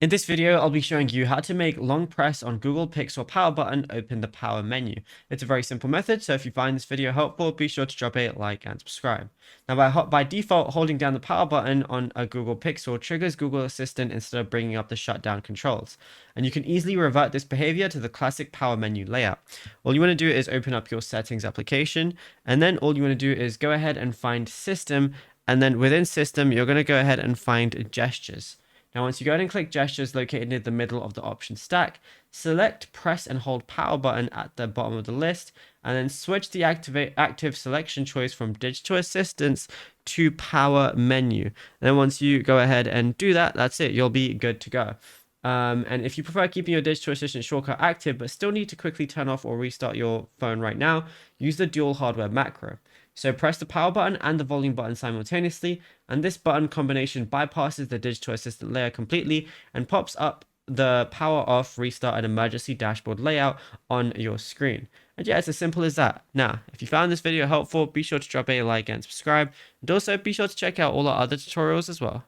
In this video, I'll be showing you how to make long press on Google Pixel power button open the power menu. It's a very simple method, so if you find this video helpful, be sure to drop a like and subscribe. Now, by default, holding down the power button on a Google Pixel triggers Google Assistant instead of bringing up the shutdown controls. And you can easily revert this behavior to the classic power menu layout. All you want to do is open up your settings application, and then all you want to do is go ahead and find System, and then within System, you're going to go ahead and find Gestures. Now, once you go ahead and click Gestures located near the middle of the option stack, select press and hold power button at the bottom of the list, and then switch the active selection choice from digital assistance to power menu. And then once you go ahead and do that, that's it. You'll be good to go. And if you prefer keeping your digital assistant shortcut active but still need to quickly turn off or restart your phone right now, use the dual hardware macro. So press the power button and the volume button simultaneously, and this button combination bypasses the digital assistant layer completely and pops up the power off, restart, and emergency dashboard layout on your screen. And yeah, it's as simple as that. Now, if you found this video helpful, be sure to drop a like and subscribe, and also be sure to check out all our other tutorials as well.